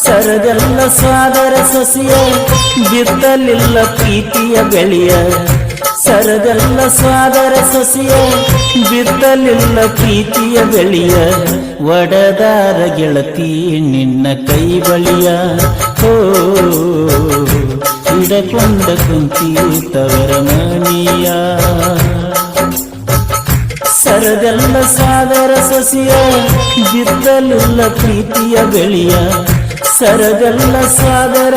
ಸರಗಲ್ಲ ಸ್ವಾದರ ಸಸಿಯ ಬಿತ್ತಲಿಲ್ಲ ಪ್ರೀತಿಯ ಬೆಳೆಯ ಸರಗಲ್ಲ ಸ್ವಾದರ ಸಸಿಯ ಬಿತ್ತಲಿಲ್ಲ ಪ್ರೀತಿಯ ಬೆಳೆಯ ಒಡದಾರ ಗೆಳತಿ ನಿನ್ನ ಕೈ ಬಳಿಯ ಹೋ ಹಿಡಕೊಂಡ ಕುಂತಿ ತವರ ಮನಿಯ ಸರಗಲ್ಲ ಸಾದರ ಸಸಿಯ ಬಿತ್ತಲಿಲ್ಲ ಪ್ರೀತಿಯ ಬೆಳೆಯ ಸರಗಲ್ಲ ಸಾದರ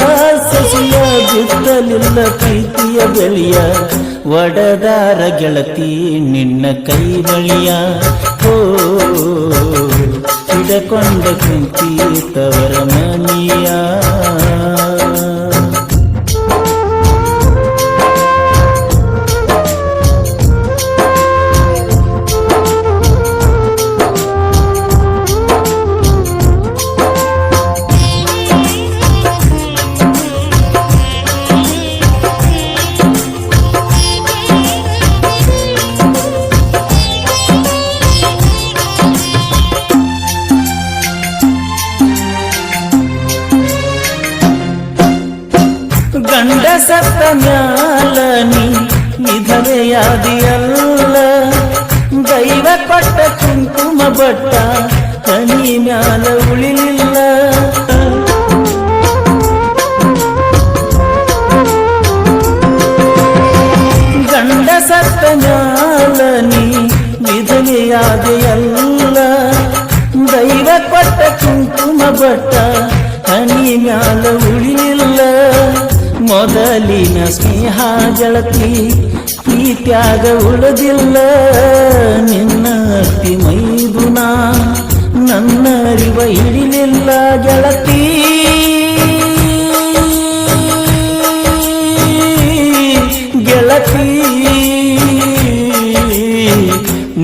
ಸಸಿಯ ಬಿತ್ತಲಿಲ್ಲ ಪ್ರೀತಿಯ ಬೆಳೆಯ ಒಡದಾರ ಗೆಳತಿ ನಿನ್ನ ಕೈ ಬಳಿಯ ಹೋ ಹಿಡಕೊಂಡ ಕುಂತಿ ತವರ ಮನಿಯ ಗಂಡ ಸತ್ತ ಮ್ಯಾಲ ನೀ ವಿಧವೆಯಾದಿಯಲ್ಲ ದೈವ ಕೊಟ್ಟ ಕುಂಕುಮ ಬಟ್ಟ ಹನಿ ಮ್ಯಾಲ ಉಳಿಲಿಲ್ಲ ಗಂಡ ಸತ್ತ ಮ್ಯಾಲ ನೀ ವಿಧವೆಯಾದಿಯಲ್ಲ ದೈವ ಕೊಟ್ಟ ಕುಂಕುಮ ಬಟ್ಟ ಹನಿ ಮ್ಯಾಲ ಉಳಿಲಿಲ್ಲ ಮೊದಲಿನ ಸ್ನೇಹ ಗೆಳತಿ ಪ್ರೀತ್ಯಾಗ ಉಳಿದಿಲ್ಲ ನಿನ್ನ ಅತಿ ಮೈದುನ ನನ್ನ ಅರಿವ ಹಿಡಿಲಿಲ್ಲ ಗೆಳತಿ ಗೆಳತಿ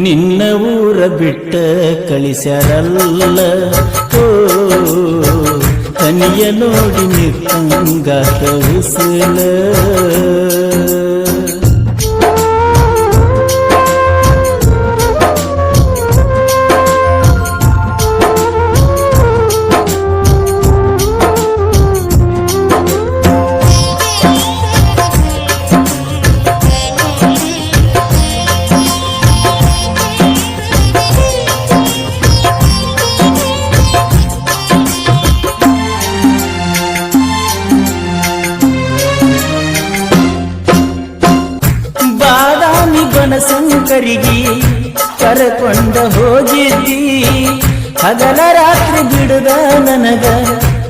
ನಿನ್ನ ಊರ ಬಿಟ್ಟ ಕಳಿಸ್ಯಾರಲ್ಲ ಓ ಕನಿಯ ನೋಡಿ ನಿಕ್ಕಂಗಾತ ಉಸಲ ಶಂಕರಿಗೆ ಕರಕೊಂಡ ಹೋಗಿದ್ದಿ ಹಗಲ ರಾತ್ರಿ ಬಿಡದ ನನಗ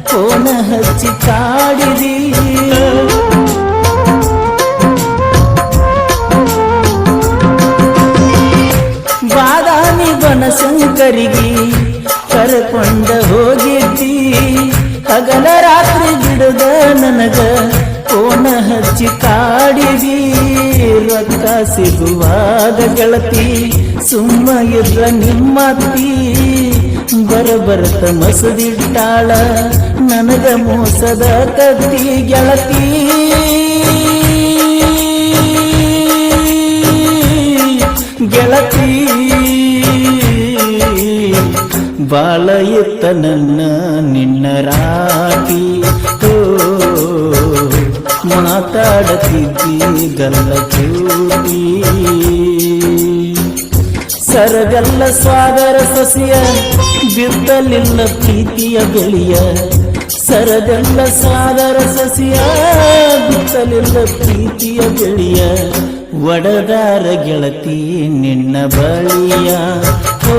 ಫೋನ ಹಚ್ಚಿ ಕಾಡಿದಿ ಬಾದಾಮಿ ಬನಶಂಕರಿಗೆ ಕರಕೊಂಡ ಹೋಗಿದ್ದಿ ಹಗಲ ರಾತ್ರಿ ಬಿಡದ ನನಗ ಫೋನ ಹಚ್ಚಿ ಕಾಡಿದಿ ರೊಕ್ಕ ಸಿಗುವಾಗ ಗೆಳತಿ ಸುಮ್ಮ ಇದ್ರ ನಿಮ್ಮತ್ತಿ ಬರಬರ್ತ ಮಸದಿಟ್ಟಾಳ ನನಗ ಮೋಸದ ಕತ್ತಿ ಗೆಳತಿ ಗೆಳತಿ ಬಾಳ ಇತ್ತ ನನ್ನ ನಿನ್ನ ರಾಟಿ ಮಾತಾಡತಿದ್ದಿ ಗಲ್ಲ ಚೂಟಿ ಸರಗಲ್ಲ ಸ್ವಾದರ ಸಸಿಯ ಬಿತ್ತಲಿಲ್ಲ ಪ್ರೀತಿಯ ಬೆಳೆಯ ಸರಗಲ್ಲ ಸಾದರ ಸಸಿಯ ಬಿತ್ತಲಿಲ್ಲ ಪ್ರೀತಿಯ ಬೆಳೆಯ ಒಡದಾರ ಗೆಳತಿ ನಿನ್ನ ಬಳಿಯ ಓ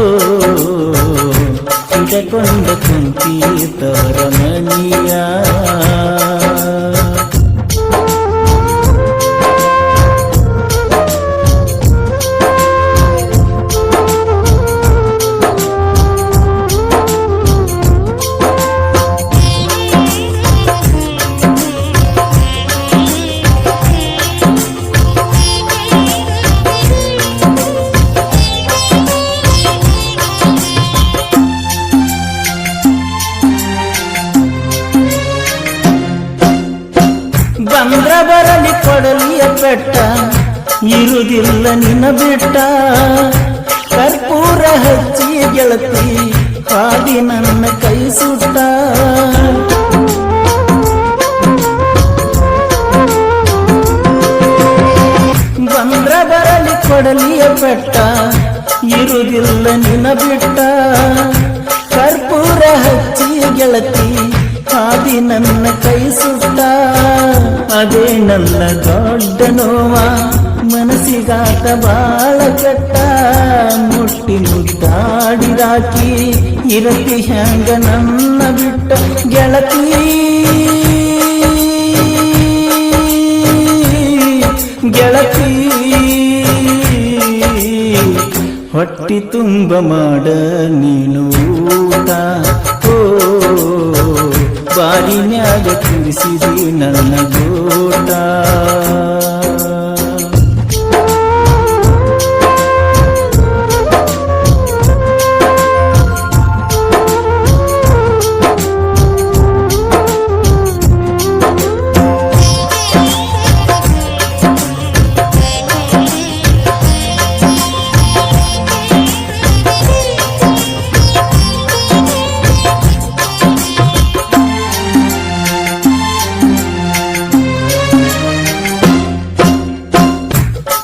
ಹಿಡಕೊಂಡ ಕುಂತಿ ತವರ ಮನಿಯ ಬಂದ್ರ ಬರಲಿ ಕೊಡಲಿಯ ಪೆಟ್ಟ ಇರುವುದಿಲ್ಲ ನಿನ್ನ ಬಿಟ್ಟ ಕರ್ಪೂರ ಹಚ್ಚಿ ಗೆಳತಿ ಹಾದಿ ನನ್ನ ಕೈ ಸುಟ್ಟ ಕೊಡಲಿಯ ಪೆಟ್ಟ ಇರುವುದಿಲ್ಲ ನಿನ ಬಿಟ್ಟ ಕರ್ಪೂರ ಹಚ್ಚಿ ಗೆಳತಿ ಹಾದಿ ನನ್ನ ಕೈ ಸುಟ್ಟ ಅದೇ ನನ್ನ ದೊಡ್ಡ ನೋವ ಮನಸ್ಸಿಗಾತ ಬಾಳ ಕೆಟ್ಟ ಮುಟ್ಟಿ ಮುದ್ದಾಡಿದಾಕಿ ಇರತಿ ಹ್ಯಾಂಗ ನನ್ನ ಬಿಟ್ಟ ಗೆಳತಿ ಗೆಳತಿ ಹೊಟ್ಟಿ ತುಂಬ ಮಾಡ ನೀನು ಊಟ ಓ ಬಾರಿನ್ಯಾಗ ಕುಡಿಸಿದಿ ನನ್ನ ಗೋಟ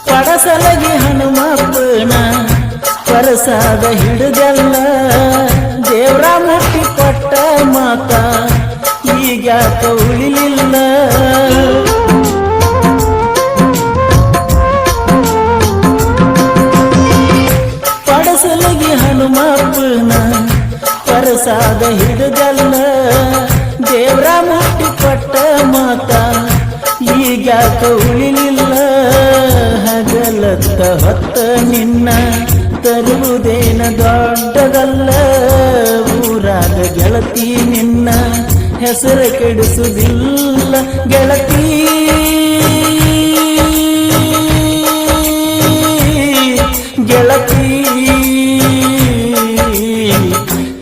ಪಡಸಲಗಿ ಹನುಮಪ್ಪನ ಪರಸಾದ ಹಿಡಿದಲ್ಲ ದೇವ್ರ ಮುಟ್ಟಿ ಕೊಟ್ಟ ಮಾತ ಈಗ್ಯಾಕ ಉಳಿಲಿಲ್ಲ ಪಡಸಲಗಿ ಹನುಮಪ್ಪನ ಪರಸಾದ ಹಿಡಿದಲ್ಲ ದೇವ್ರ ಮುಟ್ಟಿ ಕೊಟ್ಟ ಮಾತ ಈಗ್ಯಾಕ ಉಳಿಲಿಲ್ಲ ಹಗಲತ್ತ ಹೊತ್ತ ನಿನ್ನ ತರುವುದೇನ ದೊಡ್ಡದಲ್ಲ ಊರಾಗ ಗೆಳತಿ ನಿನ್ನ ಹೆಸರ ಕೆಡಿಸುವುದಿಲ್ಲ ಗೆಳತಿ ಗೆಳತಿ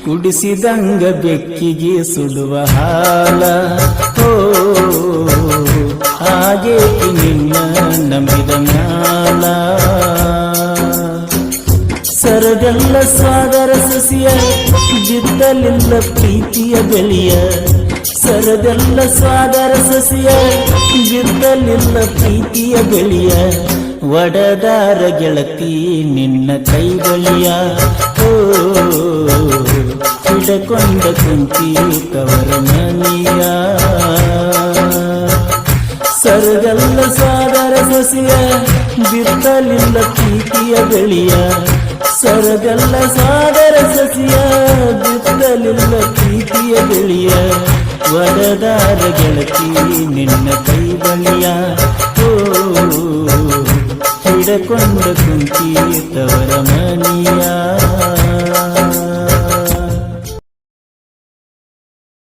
ಕುಡಿಸಿದಂಗ ಬೆಕ್ಕಿಗೆ ಸುಡುವ ಹಾಲ ಓ ಹಾಗೆ ನಿನ್ನ ನಂಬಿದ ಮ್ಯಾಲ ಸರಗಲ್ಲ ಸ್ವಾದರ ಸಸಿಯ ಬಿದ್ದಲಿಲ್ಲ ಪ್ರೀತಿಯ ಬೆಳೆಯ ಸರಗಲ್ಲ ಸ್ವಾದರ ಸಸಿಯ ಬಿದ್ದಲಿಲ್ಲ ಪ್ರೀತಿಯ ಬೆಳೆಯ ಒಡದಾರ ಗೆಳತಿ ನಿನ್ನ ಕೈ ಬಳಿಯ ಓ ಹಿಡಕೊಂಡ ಕುಂತಿ ತವರ ಮನಿಯ ಸರಗಲ್ಲ ಸಾದರ ಸಸಿಯ ಬಿತ್ತಲಿಲ್ಲ ಪ್ರೀತಿಯ ಬೆಳೆಯ ಸರಗಲ್ಲ ಸಾದರ ಸಸಿಯ ಬಿತ್ತಲಿಲ್ಲ ಪ್ರೀತಿಯ ಬೆಳೆಯ ವರದಾರ ಗೆಳತಿ ನಿನ್ನ ಕೈ ಬಳಿಯ ಓ ಹಿಡಕೊಂಡ ಕುಂತಿ ತವರ ಮನಿಯ